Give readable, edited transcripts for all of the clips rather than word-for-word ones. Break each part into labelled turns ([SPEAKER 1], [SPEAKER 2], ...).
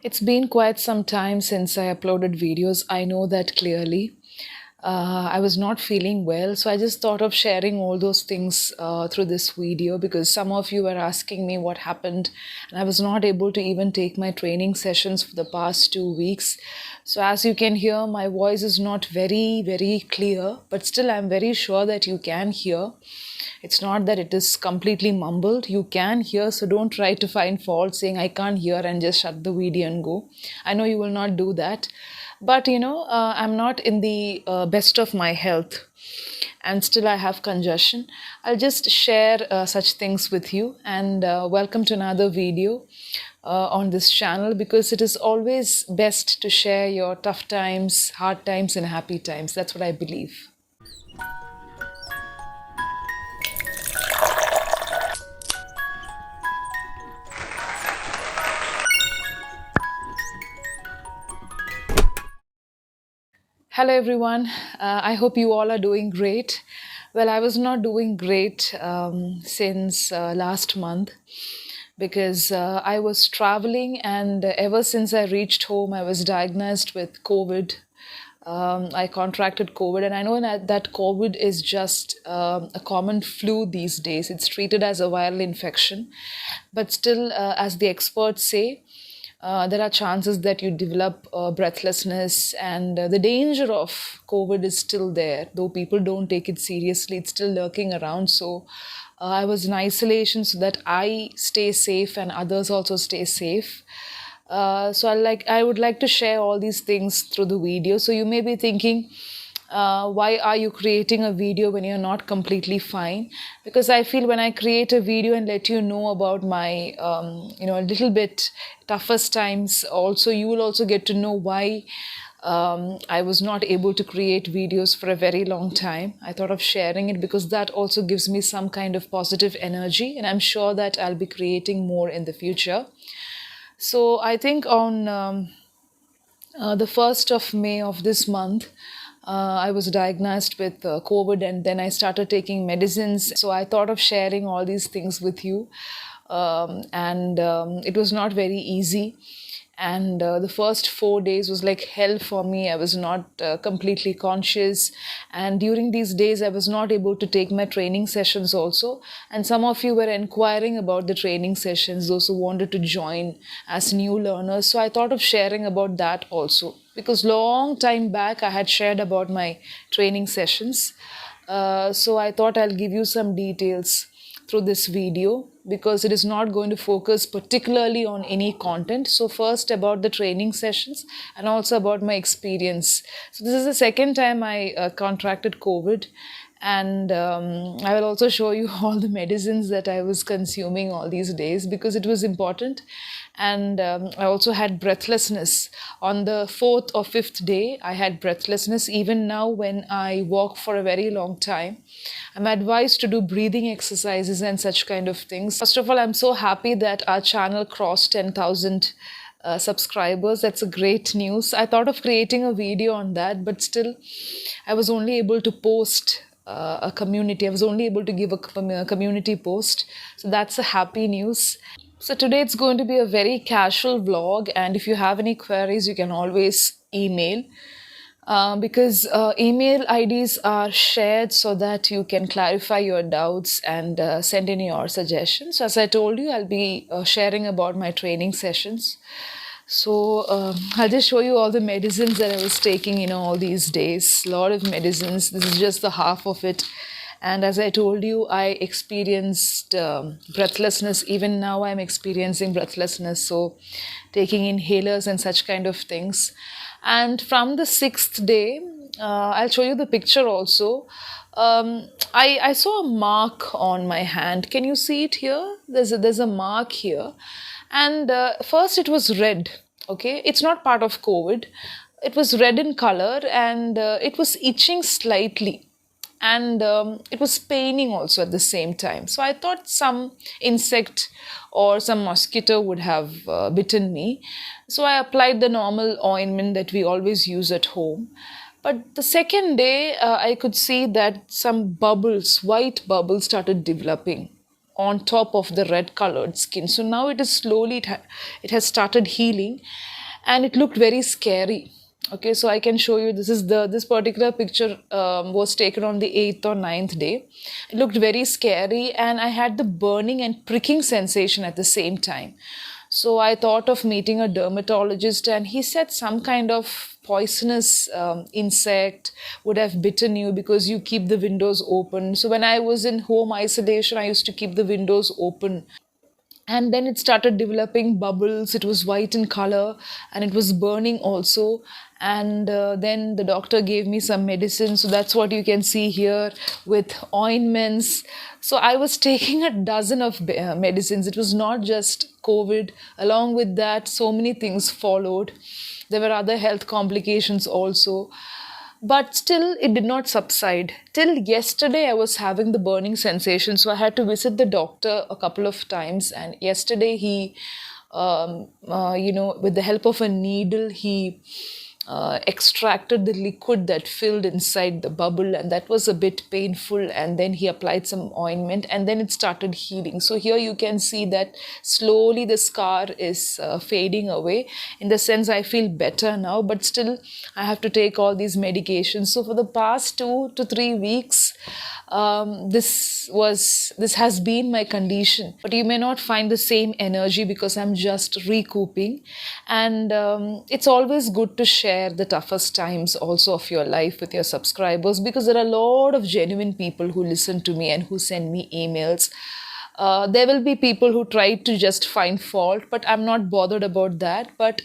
[SPEAKER 1] It's been quite some time since I uploaded videos. I know that clearly. I was not feeling well, so I just thought of sharing all those things through this video because some of you were asking me what happened, and I was not able to even take my training sessions for the past 2 weeks. So, as you can hear, my voice is not very clear, but still, I'm very sure that you can hear. It's not that it is completely mumbled. You can hear, so don't try to find fault saying I can't hear and just shut the video and go. I know you will not do that. But I'm not in the best of my health and still I have congestion. I'll just share such things with you and welcome to another video on this channel because it is always best to share your tough times, hard times, and happy times. That's what I believe. Hello, everyone. I hope you all are doing great. Well, I was not doing great since last month because I was traveling, and ever since I reached home, I was diagnosed with COVID. I contracted COVID, and I know that COVID is just a common flu these days. It's treated as a viral infection, but still, as the experts say, there are chances that you develop breathlessness, and the danger of COVID is still there. Though people don't take it seriously, it's still lurking around. So I was in isolation so that I stay safe and others also stay safe. I would like to share all these things through the video. So you may be thinking, why are you creating a video when you're not completely fine? Because I feel when I create a video and let you know about my a little bit toughest times, also you will also get to know why I was not able to create videos for a very long time. I thought of sharing it because that also gives me some kind of positive energy, and I'm sure that I'll be creating more in the future. So I think on the 1st of May of this month, I was diagnosed with COVID, and then I started taking medicines. So I thought of sharing all these things with you. And it was not very easy. And the first 4 days was like hell for me. I was not completely conscious. And during these days, I was not able to take my training sessions also. And some of you were inquiring about the training sessions, those who wanted to join as new learners. So I thought of sharing about that also. Because long time back, I had shared about my training sessions. So I thought I'll give you some details through this video because it is not going to focus particularly on any content. So first about the training sessions and also about my experience. So this is the second time I contracted COVID, and I will also show you all the medicines that I was consuming all these days because it was important. And I also had breathlessness. On the 4th or 5th day, I had breathlessness. Even now, when I walk for a very long time, I'm advised to do breathing exercises and such kind of things. First of all, I'm so happy that our channel crossed 10,000 subscribers. That's a great news. I thought of creating a video on that, but still, I was only able to post a community. I was only able to give a community post. So that's a happy news. So today it's going to be a very casual vlog, and if you have any queries, you can always email. Because email IDs are shared so that you can clarify your doubts and send in your suggestions. So as I told you, I'll be sharing about my training sessions. So I'll just show you all the medicines that I was taking, all these days. A lot of medicines. This is just the half of it. And as I told you, I experienced breathlessness. Even now I'm experiencing breathlessness. So taking inhalers and such kind of things. And from the 6th day, I'll show you the picture also. I saw a mark on my hand. Can you see it here? There's a mark here. And first it was red. Okay, it's not part of COVID. It was red in color, and it was itching slightly, and it was paining also at the same time. So I thought some insect or some mosquito would have bitten me. So I applied the normal ointment that we always use at home. But the second day, I could see that some bubbles, white bubbles, started developing on top of the red colored skin. So now it is slowly, it has started healing, and it looked very scary. Okay, so I can show you, this particular picture was taken on the 8th or 9th day. It looked very scary, and I had the burning and pricking sensation at the same time. So I thought of meeting a dermatologist, and he said some kind of poisonous insect would have bitten you because you keep the windows open. So when I was in home isolation, I used to keep the windows open, and then it started developing bubbles. It was white in color, and it was burning also. And then the doctor gave me some medicine, so that's what you can see here with ointments. So I was taking a dozen of medicines. It was not just COVID. Along with that, so many things followed. There were other health complications also, but still it did not subside. Till yesterday I was having the burning sensation, so I had to visit the doctor a couple of times. And yesterday he with the help of a needle, he extracted the liquid that filled inside the bubble, and that was a bit painful. And then he applied some ointment, and then it started healing. So here you can see that slowly the scar is fading away. In the sense, I feel better now, but still I have to take all these medications. So for the past 2 to 3 weeks, this has been my condition. But you may not find the same energy because I'm just recouping. And it's always good to share the toughest times also of your life with your subscribers, because there are a lot of genuine people who listen to me and who send me emails. There will be people who try to just find fault, but I'm not bothered about that. But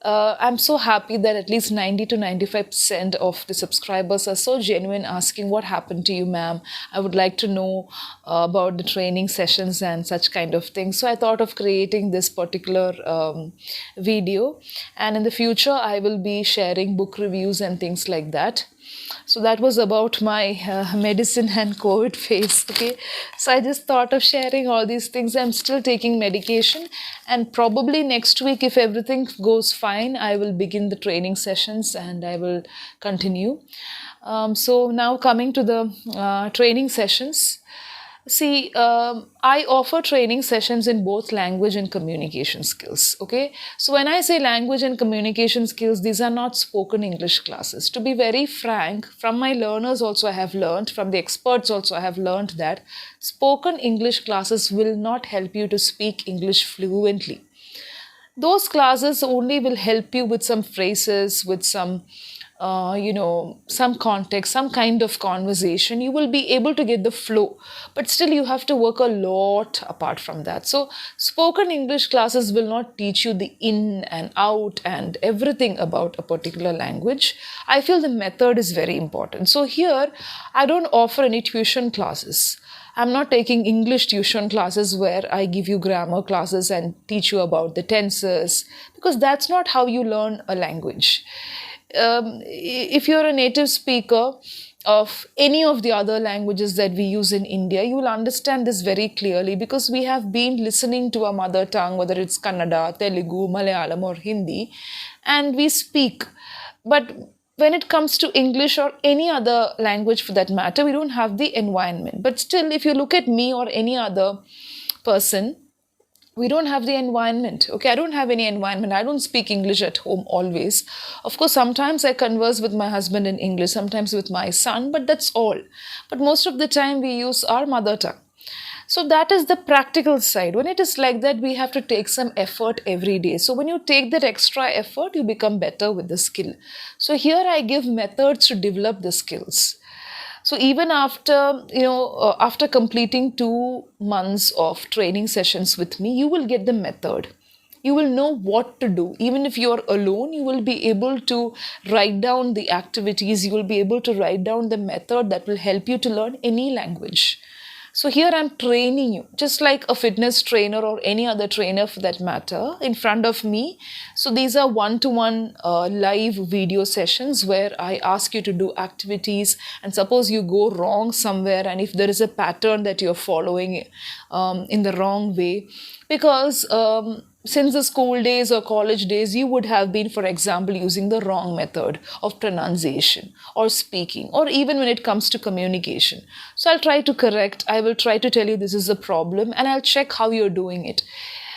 [SPEAKER 1] I'm so happy that at least 90 to 95% of the subscribers are so genuine, asking, what happened to you, ma'am? I would like to know about the training sessions and such kind of things. So I thought of creating this particular video, and in the future I will be sharing book reviews and things like that. So that was about my medicine and COVID phase. Okay, so I just thought of sharing all these things. I'm still taking medication, and probably next week, if everything goes fine, I will begin the training sessions and I will continue. So now coming to the training sessions. See, I offer training sessions in both language and communication skills. Okay, so when I say language and communication skills, these are not spoken English classes. To be very frank, from my learners also I have learned, from the experts also I have learned that spoken English classes will not help you to speak English fluently. Those classes only will help you with some phrases, with some some context, some kind of conversation. You will be able to get the flow, but still you have to work a lot apart from that. So spoken English classes will not teach you the in and out and everything about a particular language. I feel the method is very important. So here I don't offer any tuition classes. I'm not taking English tuition classes where I give you grammar classes and teach you about the tenses, because that's not how you learn a language. If you're a native speaker of any of the other languages that we use in India, you will understand this very clearly, because we have been listening to our mother tongue, whether it's Kannada, Telugu, Malayalam or Hindi, and we speak. But when it comes to English or any other language for that matter, we don't have the environment. But still, if you look at me or any other person, we don't have the environment. Okay, I don't have any environment. I don't speak English at home always. Of course, sometimes I converse with my husband in English, sometimes with my son, but that's all. But most of the time we use our mother tongue. So that is the practical side. When it is like that, we have to take some effort every day. So when you take that extra effort, you become better with the skill. So here I give methods to develop the skills. So even after, after completing 2 months of training sessions with me, you will get the method. You will know what to do. Even if you're alone, you will be able to write down the activities. You will be able to write down the method that will help you to learn any language. So here I'm training you, just like a fitness trainer or any other trainer for that matter, in front of me. So these are one-to-one live video sessions where I ask you to do activities, and suppose you go wrong somewhere, and if there is a pattern that you're following in the wrong way, because since the school days or college days, you would have been, for example, using the wrong method of pronunciation or speaking, or even when it comes to communication. So I'll try to correct, I will try to tell you this is a problem, and I'll check how you're doing it.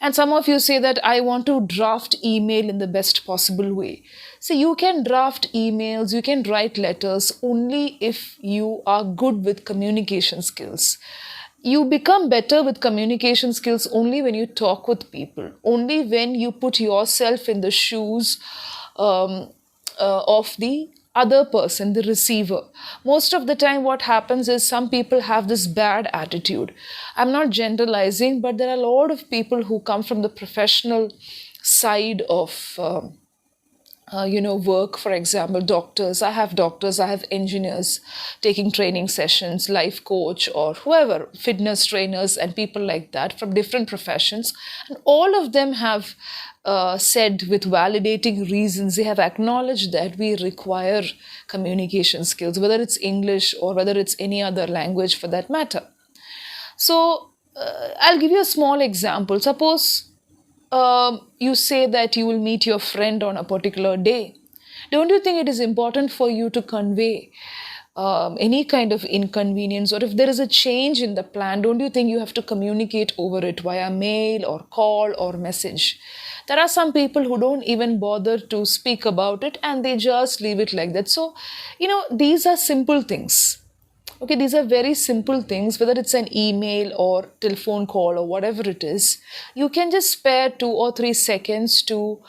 [SPEAKER 1] And some of you say that I want to draft email in the best possible way. So you can draft emails, you can write letters only if you are good with communication skills. You become better with communication skills only when you talk with people, only when you put yourself in the shoes um, of the other person, the receiver. Most of the time, what happens is some people have this bad attitude. I'm not generalizing, but there are a lot of people who come from the professional side of. Work, for example, doctors. I have engineers taking training sessions, life coach, or whoever, fitness trainers, and people like that from different professions. And all of them have said with validating reasons, they have acknowledged that we require communication skills, whether it's English or whether it's any other language for that matter. So, I'll give you a small example. Suppose you say that you will meet your friend on a particular day. Don't you think it is important for you to convey any kind of inconvenience, or if there is a change in the plan, don't you think you have to communicate over it via mail or call or message? There are some people who don't even bother to speak about it and they just leave it like that. So, these are simple things. Okay, these are very simple things, whether it's an email or telephone call or whatever it is. You can just spare 2 or 3 seconds to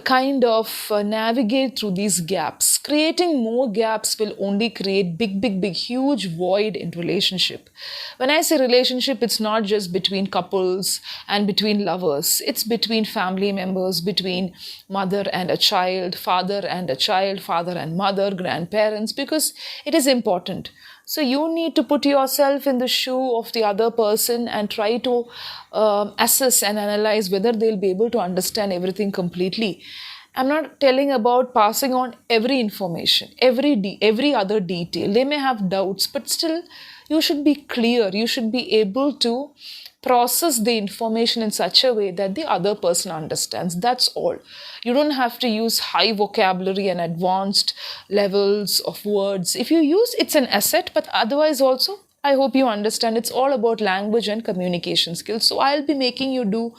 [SPEAKER 1] kind of navigate through these gaps. Creating more gaps will only create big, big, big, huge void in relationship. When I say relationship, it's not just between couples and between lovers. It's between family members, between mother and a child, father and a child, father and mother, grandparents, because it is important. So you need to put yourself in the shoe of the other person and try to assess and analyze whether they'll be able to understand everything completely. I'm not telling about passing on every information, every other detail. They may have doubts, but still you should be clear. You should be able to process the information in such a way that the other person understands. That's all. You don't have to use high vocabulary and advanced levels of words. If you use, it's an asset, but otherwise also, I hope you understand it's all about language and communication skills. So I'll be making you do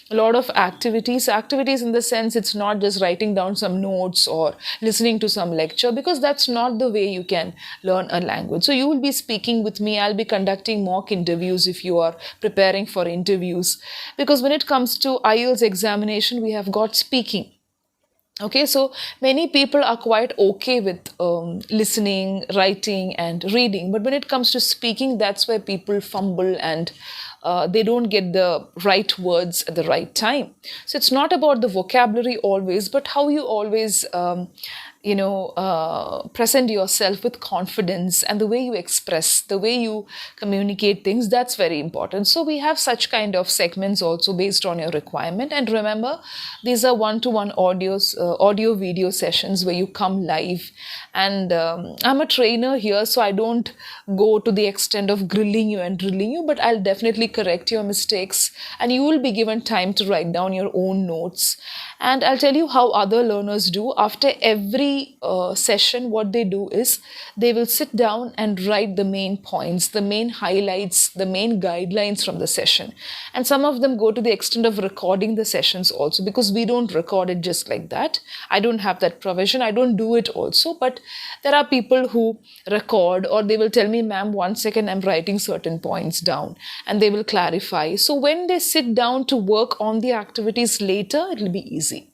[SPEAKER 1] a lot of activities in the sense it's not just writing down some notes or listening to some lecture, because that's not the way you can learn a language. So you will be speaking with me. I'll be conducting mock interviews if you are preparing for interviews, because when it comes to IELTS examination, we have got speaking. Okay, so many people are quite okay with listening, writing, and reading. But when it comes to speaking, that's where people fumble and they don't get the right words at the right time. So it's not about the vocabulary always, but how you always present yourself with confidence, and the way you express, the way you communicate things, that's very important. So we have such kind of segments also based on your requirement. And remember, these are one-to-one audio video sessions where you come live. And I'm a trainer here, so I don't go to the extent of grilling you and drilling you, but I'll definitely correct your mistakes, and you will be given time to write down your own notes. And I'll tell you how other learners do. After every session, what they do is they will sit down and write the main points, the main highlights, the main guidelines from the session. And some of them go to the extent of recording the sessions also, because we don't record it just like that. I don't have that provision. I don't do it also. But there are people who record, or they will tell me, ma'am, 1 second, I'm writing certain points down, and they will clarify. So when they sit down to work on the activities later, it will be easy.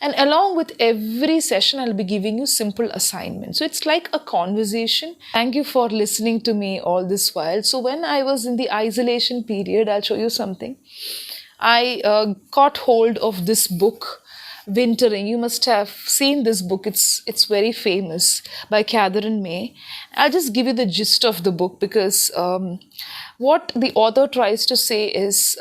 [SPEAKER 1] And along with every session, I'll be giving you simple assignments. So it's like a conversation. Thank you for listening to me all this while. So when I was in the isolation period, I'll show you something. I caught hold of this book, Wintering. You must have seen this book. It's very famous, by Catherine May. I'll just give you the gist of the book, because what the author tries to say is,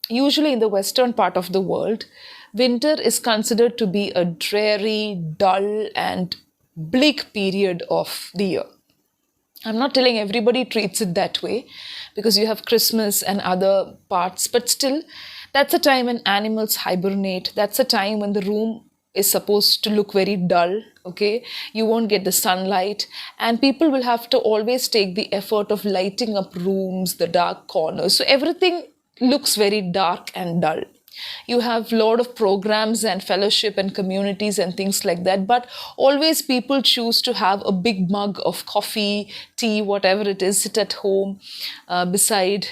[SPEAKER 1] usually in the western part of the world, winter is considered to be a dreary, dull, and bleak period of the year. I'm not telling everybody treats it that way, because you have Christmas and other parts, but still, That's a time when animals hibernate. That's a time when the room is supposed to look very dull. Okay, you won't get the sunlight, and people will have to always take the effort of lighting up rooms, the dark corners, so everything looks very dark and dull. You have a lot of programs and fellowship and communities and things like that, but always people choose to have a big mug of coffee, tea, whatever it is, sit at home beside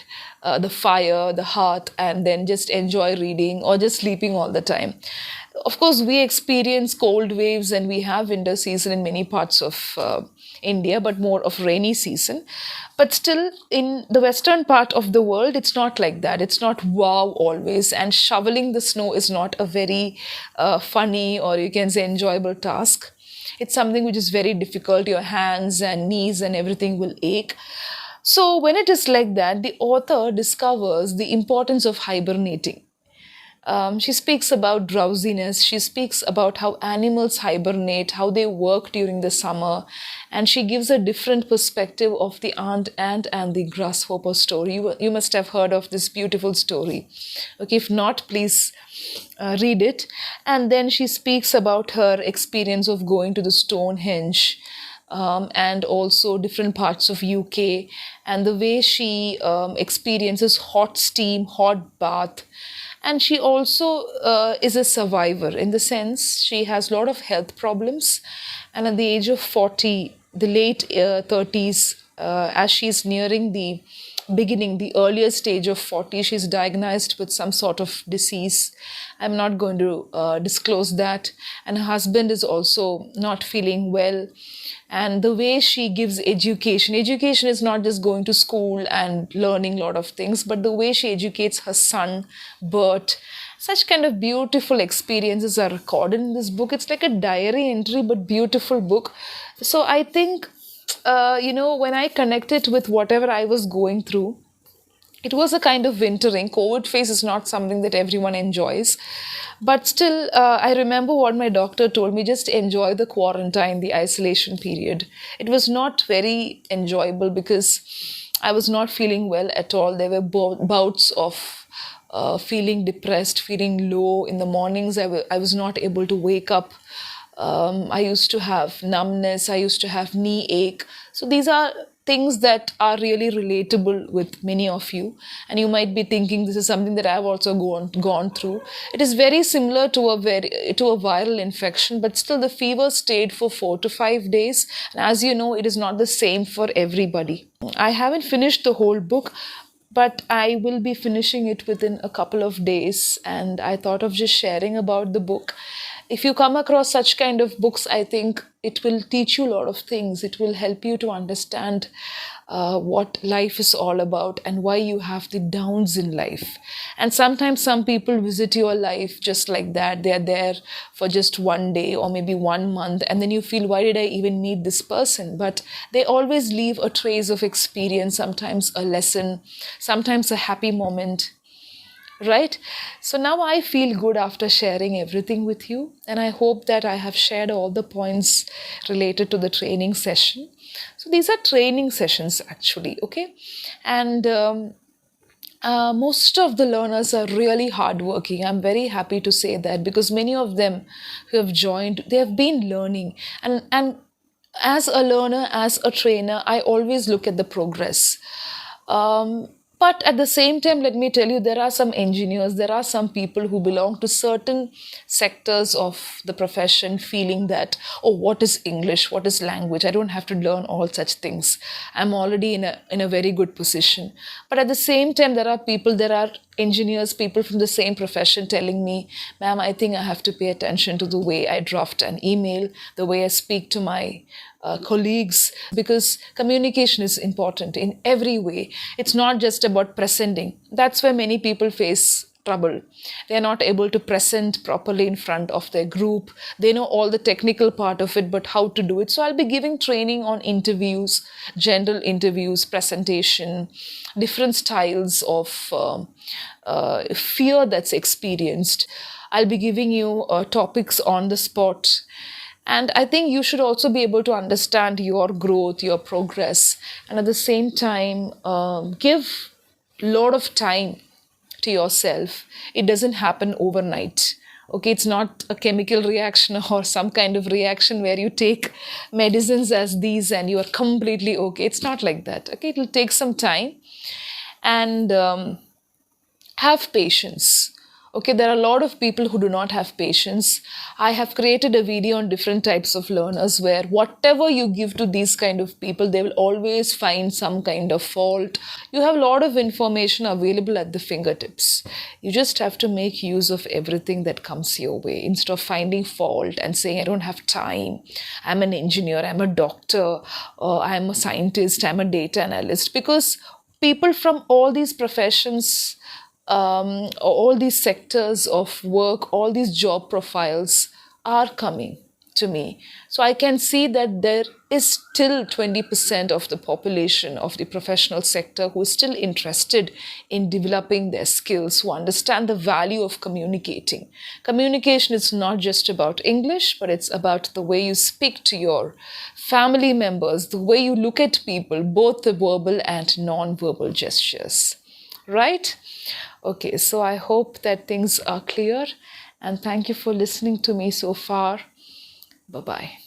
[SPEAKER 1] the fire, the hearth, and then just enjoy reading or just sleeping all the time. Of course, we experience cold waves and we have winter season in many parts of India, but more of rainy season. But still, in the western part of the world, it's not like that. It's not wow always. And shoveling the snow is not a very funny, or you can say enjoyable task. It's something which is very difficult. Your hands and knees and everything will ache. So, when it is like that, the author discovers the importance of hibernating. She speaks about drowsiness. She speaks about how animals hibernate, how they work during the summer, and she gives a different perspective of the ant and the grasshopper story. You must have heard of this beautiful story. Okay, if not, please read it. And then she speaks about her experience of going to the Stonehenge. And also different parts of UK, and the way she experiences hot steam, hot bath. And she also is a survivor, in the sense she has a lot of health problems, and at the age of 40, the late 30s, as she's nearing the beginning, the earlier stage of 40, she's diagnosed with some sort of disease. I'm not going to disclose that. And her husband is also not feeling well. And the way she gives education is not just going to school and learning a lot of things, but the way she educates her son, Bert. Such kind of beautiful experiences are recorded in this book. It's like a diary entry, but beautiful book. So I think, when I connected with whatever I was going through, it was a kind of wintering. COVID phase is not something that everyone enjoys. But still, I remember what my doctor told me, just enjoy the quarantine, the isolation period. It was not very enjoyable because I was not feeling well at all. There were bouts of feeling depressed, feeling low. In the mornings, I was not able to wake up. I used to have numbness. I used to have knee ache. So these are things that are really relatable with many of you, and you might be thinking this is something that I've also gone through. It is very similar to a viral infection, but still the fever stayed for 4 to 5 days, and as you know, it is not the same for everybody. I haven't finished the whole book, but I will be finishing it within a couple of days, and I thought of just sharing about the book. If you come across such kind of books, I think it will teach you a lot of things. It will help you to understand what life is all about and why you have the downs in life. And sometimes some people visit your life just like that. They're there for just one day or maybe 1 month, and then you feel, why did I even meet this person? But they always leave a trace of experience, sometimes a lesson, sometimes a happy moment. Right? So now I feel good after sharing everything with you, and I hope that I have shared all the points related to the training session. So these are training sessions actually, okay? And most of the learners are really hardworking. I'm very happy to say that, because many of them who have joined, they have been learning. And as a learner, as a trainer, I always look at the progress. But at the same time, let me tell you, there are some engineers, there are some people who belong to certain sectors of the profession feeling that, oh, what is English? What is language? I don't have to learn all such things. I'm already in a very good position. But at the same time, there are engineers, people from the same profession telling me, ma'am, I think I have to pay attention to the way I draft an email, the way I speak to my colleagues, because communication is important in every way. It's not just about presenting. That's where many people face trouble. They're not able to present properly in front of their group. They know all the technical part of it, but how to do it. So I'll be giving training on interviews, general interviews, presentation, different styles of fear that's experienced. I'll be giving you topics on the spot. And I think you should also be able to understand your growth, your progress, and at the same time give a lot of time to yourself. It doesn't happen overnight. Okay, it's not a chemical reaction or some kind of reaction where you take medicines as these and you are completely okay. It's not like that. Okay, it will take some time, and have patience. Okay, there are a lot of people who do not have patience. I have created a video on different types of learners where whatever you give to these kind of people, they will always find some kind of fault. You have a lot of information available at the fingertips. You just have to make use of everything that comes your way instead of finding fault and saying, I don't have time. I'm an engineer, I'm a doctor, I'm a scientist, I'm a data analyst. Because people from all these professions, all these sectors of work, all these job profiles are coming to me. So I can see that there is still 20% of the population of the professional sector who is still interested in developing their skills, who understand the value of communicating. Communication is not just about English, but it's about the way you speak to your family members, the way you look at people, both the verbal and non-verbal gestures. Right? Okay, so I hope that things are clear, and thank you for listening to me so far. Bye-bye.